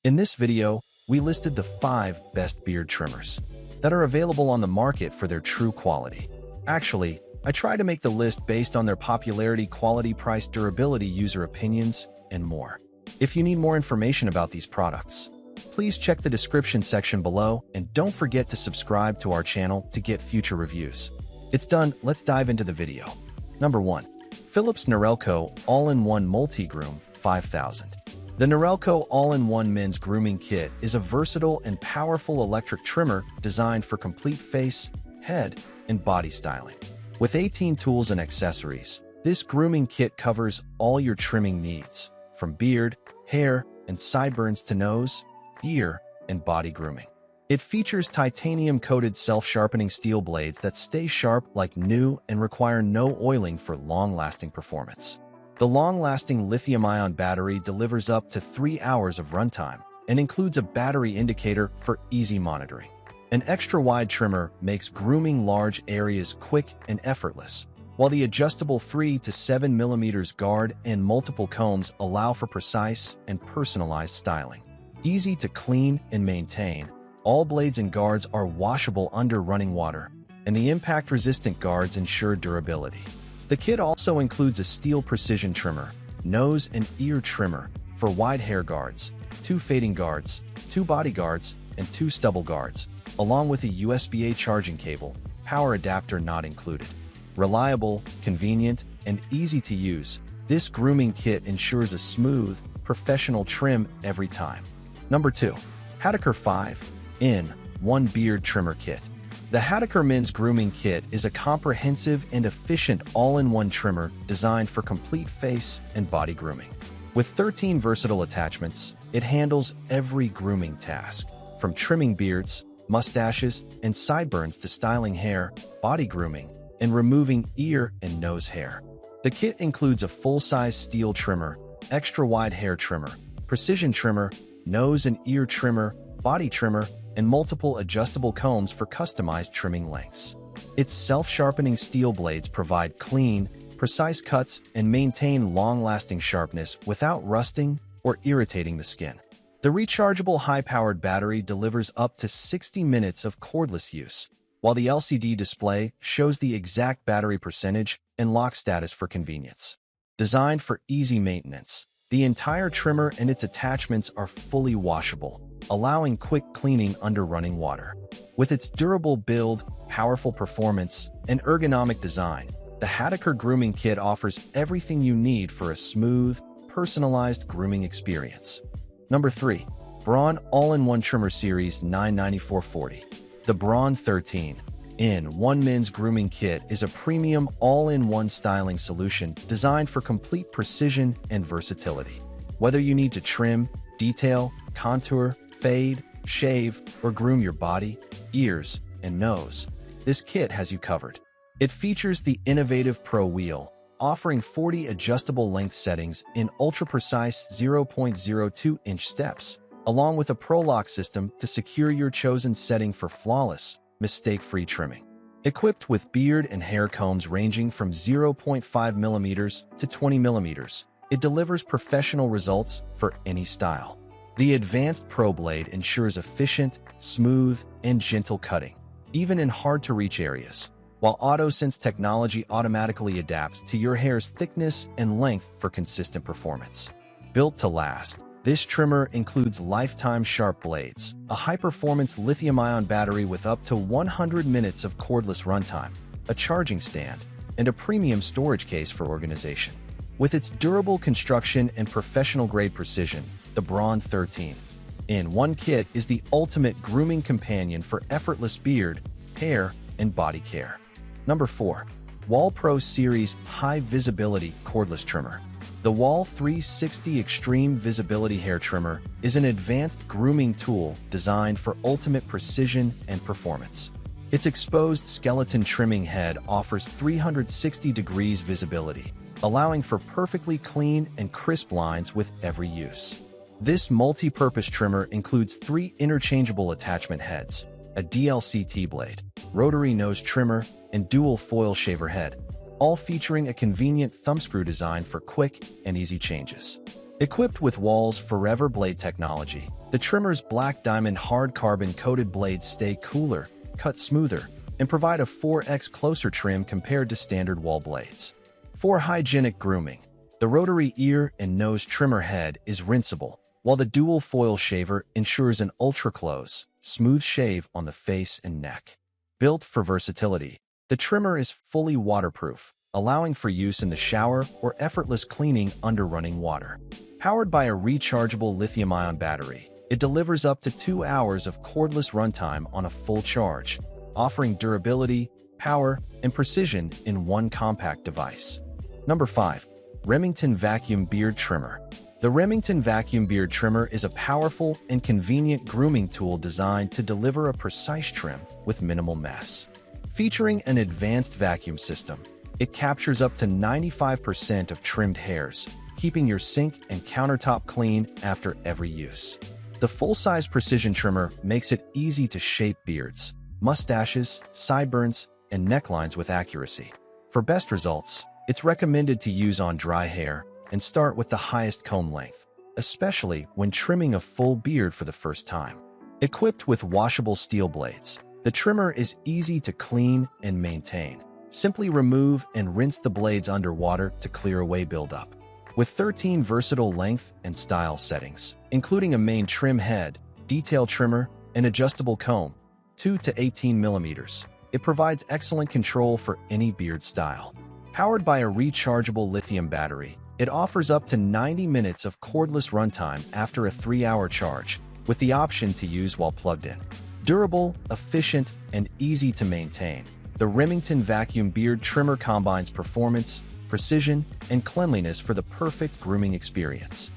In this video, we listed the 5 best beard trimmers that are available on the market for their true quality. Actually, I try to make the list based on their popularity, quality, price, durability, user opinions, and more. If you need more information about these products, please check the description section below and don't forget to subscribe to our channel to get future reviews. It's done, let's dive into the video. Number 1. Philips Norelco All-in-One Multigroom 5000. The Norelco All-in-One Men's Grooming Kit is a versatile and powerful electric trimmer designed for complete face, head, and body styling. With 18 tools and accessories, this grooming kit covers all your trimming needs, from beard, hair, and sideburns to nose, ear, and body grooming. It features titanium-coated self-sharpening steel blades that stay sharp like new and require no oiling for long-lasting performance. The long-lasting lithium-ion battery delivers up to 3 hours of runtime and includes a battery indicator for easy monitoring. An extra-wide trimmer makes grooming large areas quick and effortless, while the adjustable 3 to 7 mm guard and multiple combs allow for precise and personalized styling. Easy to clean and maintain, all blades and guards are washable under running water, and the impact-resistant guards ensure durability. The kit also includes a steel precision trimmer, nose and ear trimmer for wide hair guards, 2 fading guards, 2 body guards, and 2 stubble guards, along with a USB-A charging cable, power adapter not included. Reliable, convenient, and easy to use, this grooming kit ensures a smooth, professional trim every time. Number 2. Hatteker 5-in-1 Beard Trimmer Kit. The Hatteker Men's Grooming Kit is a comprehensive and efficient all-in-one trimmer designed for complete face and body grooming. With 13 versatile attachments, it handles every grooming task, from trimming beards, mustaches, and sideburns to styling hair, body grooming, and removing ear and nose hair. The kit includes a full-size steel trimmer, extra-wide hair trimmer, precision trimmer, nose and ear trimmer, body trimmer, and multiple adjustable combs for customized trimming lengths. Its self-sharpening steel blades provide clean, precise cuts and maintain long-lasting sharpness without rusting or irritating the skin. The rechargeable high-powered battery delivers up to 60 minutes of cordless use, while the LCD display shows the exact battery percentage and lock status for convenience. Designed for easy maintenance, the entire trimmer and its attachments are fully washable, allowing quick cleaning under running water. With its durable build, powerful performance, and ergonomic design, the Hatteker Grooming Kit offers everything you need for a smooth, personalized grooming experience. Number 3. Braun All-in-One Trimmer Series 99440. The Braun 13-in-1 Men's Grooming Kit is a premium all-in-one styling solution designed for complete precision and versatility. Whether you need to trim, detail, contour, fade, shave, or groom your body, ears, and nose, this kit has you covered. It features the innovative Pro Wheel, offering 40 adjustable length settings in ultra-precise 0.02-inch steps, along with a Pro Lock system to secure your chosen setting for flawless, mistake-free trimming. Equipped with beard and hair combs ranging from 0.5 mm to 20 mm, it delivers professional results for any style. The advanced Pro Blade ensures efficient, smooth, and gentle cutting, even in hard-to-reach areas, while AutoSense technology automatically adapts to your hair's thickness and length for consistent performance. Built to last, this trimmer includes lifetime sharp blades, a high-performance lithium-ion battery with up to 100 minutes of cordless runtime, a charging stand, and a premium storage case for organization. With its durable construction and professional-grade precision, the Braun 13-in-1 Kit is the ultimate grooming companion for effortless beard, hair, and body care. Number 4. Wahl Pro Series High Visibility Cordless Trimmer. The Wahl 360 Extreme Visibility Hair Trimmer is an advanced grooming tool designed for ultimate precision and performance. Its exposed skeleton trimming head offers 360 degrees visibility, allowing for perfectly clean and crisp lines with every use. This multi-purpose trimmer includes 3 interchangeable attachment heads, a DLCT blade, rotary nose trimmer, and dual foil shaver head, all featuring a convenient thumbscrew design for quick and easy changes. Equipped with Wahl's Forever Blade technology, the trimmer's black diamond hard carbon-coated blades stay cooler, cut smoother, and provide a 4x closer trim compared to standard Wahl blades. For hygienic grooming, the rotary ear and nose trimmer head is rinseable, while the dual foil shaver ensures an ultra-close, smooth shave on the face and neck. Built for versatility, the trimmer is fully waterproof, allowing for use in the shower or effortless cleaning under running water. Powered by a rechargeable lithium-ion battery, it delivers up to 2 hours of cordless runtime on a full charge, offering durability, power, and precision in one compact device. Number 5. Remington Vacuum Beard Trimmer. The Remington Vacuum Beard Trimmer is a powerful and convenient grooming tool designed to deliver a precise trim with minimal mess. Featuring an advanced vacuum system, it captures up to 95% of trimmed hairs, keeping your sink and countertop clean after every use. The full-size precision trimmer makes it easy to shape beards, mustaches, sideburns, and necklines with accuracy. For best results, it's recommended to use on dry hair and start with the highest comb length, especially when trimming a full beard for the first time. Equipped with washable steel blades, the trimmer is easy to clean and maintain. Simply remove and rinse the blades underwater to clear away buildup. With 13 versatile length and style settings, including a main trim head, detail trimmer, and adjustable comb, 2 to 18 millimeters, it provides excellent control for any beard style. Powered by a rechargeable lithium battery, it offers up to 90 minutes of cordless runtime after a 3-hour charge, with the option to use while plugged in. Durable, efficient, and easy to maintain, the Remington Vacuum Beard Trimmer combines performance, precision, and cleanliness for the perfect grooming experience.